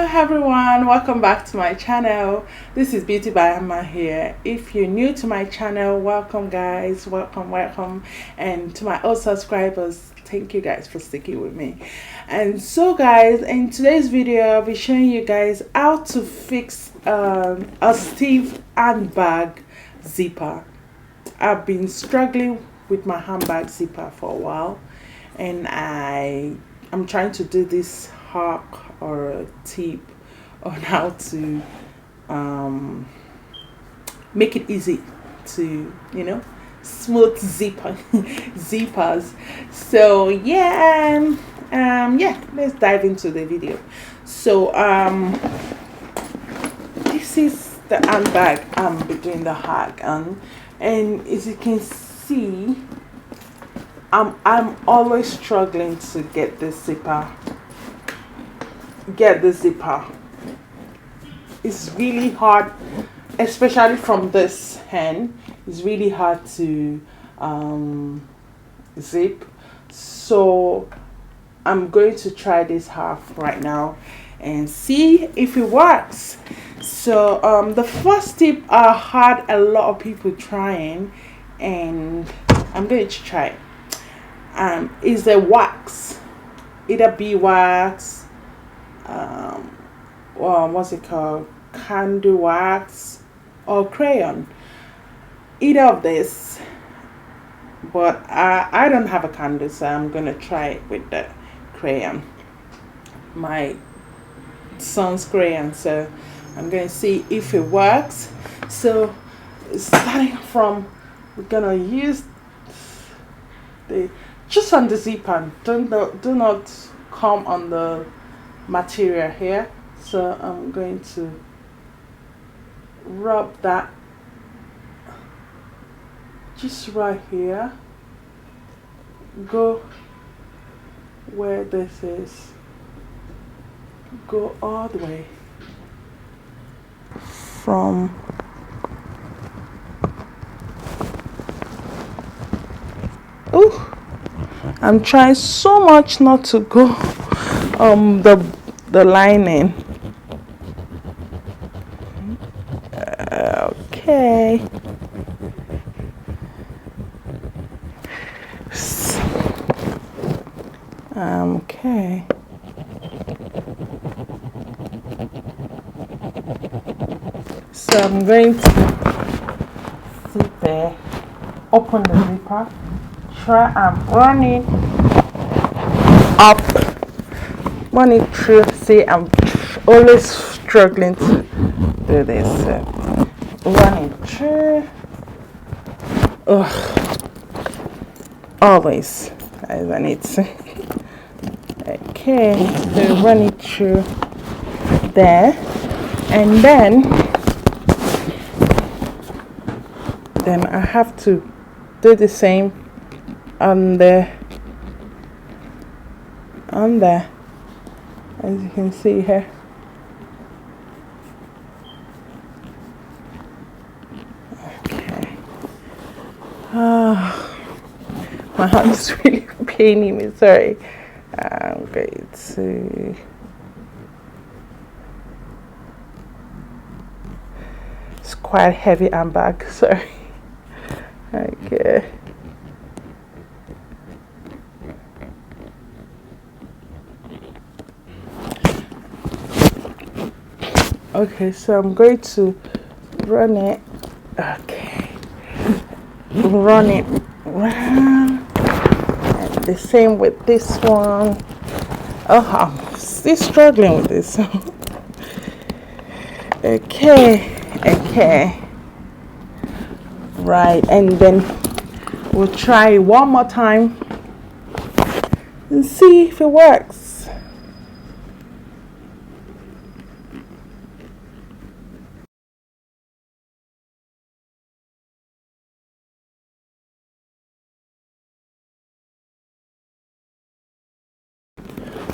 Hello everyone, welcome back to my channel. This is Beauty by Emma here. If you're new to my channel, welcome guys, welcome, and to my old subscribers, thank you guys for sticking with me. And so guys, in today's video I'll be showing you guys how to fix a stiff handbag zipper. I've been struggling with my handbag zipper for a while, and I'm trying to do this hack or a tip on how to make it easy to smooth zippers. So yeah, let's dive into the video. So this is the handbag I'm doing the hack on, and as you can see, I'm always struggling to get the zipper. It's really hard, especially from this hand. It's really hard to zip. So I'm going to try this half right now and see if it works. So the first tip I had a lot of people trying, and I'm going to try it. Is a wax, either beeswax, what's it called, candle wax, or crayon, either of this. But I don't have a candle, so I'm gonna try it with the crayon, my son's crayon. So I'm gonna see if it works. So starting from, we're gonna use the just on the zipper. Do not come on the material here. So I'm going to rub that just right here. Go where this is. Go all the way from I'm trying so much not to go the lining. Okay. Okay. So I'm going to sit there, open the zipper, try and run it up, run it through. See, I'm always struggling to do this. Run it through. Always, as I need to. Okay, so run it through there, and then I have to do the same on there, as you can see here. Okay. My hand is really paining me, sorry. I'm going to it's quite heavy handbag, sorry. Okay. Okay, so I'm going to run it. Okay. Run it round. And the same with this one. I'm still struggling with this. Okay. Right, and then we'll try one more time and see if it works.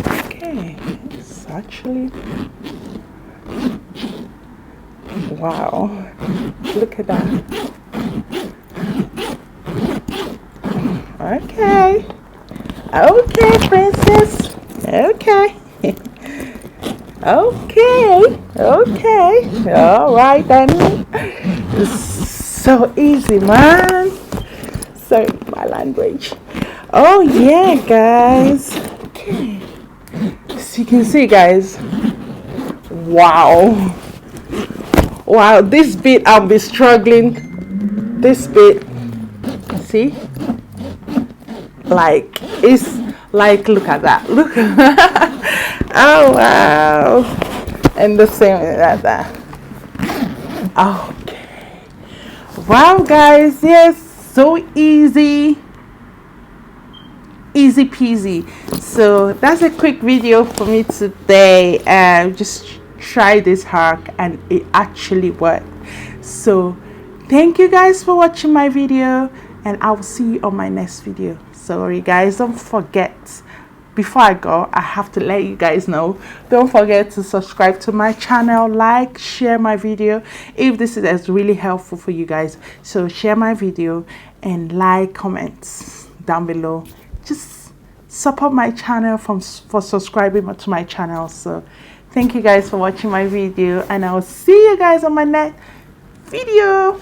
Okay, it's actually, wow, look at that. Okay, princess. Okay. Okay, okay, all right then. It's so easy, man. Sorry, my language. Oh yeah, guys. Okay, so you can see, guys. Wow, wow. This bit I'll be struggling. This bit, see, like it's like look at that. Look. Oh wow, and the same like that. Okay. Wow, guys. Yes, so easy. Easy peasy. So that's a quick video for me today. Just try this hack and it actually worked. So thank you guys for watching my video, and I will see you on my next video. Sorry guys, don't forget, before I go, I have to let you guys know, don't forget to subscribe to my channel, like, share my video if this is really helpful for you guys. So share my video and like, comments down below. Just support my channel for subscribing to my channel. So thank you guys for watching my video, and I will see you guys on my next video.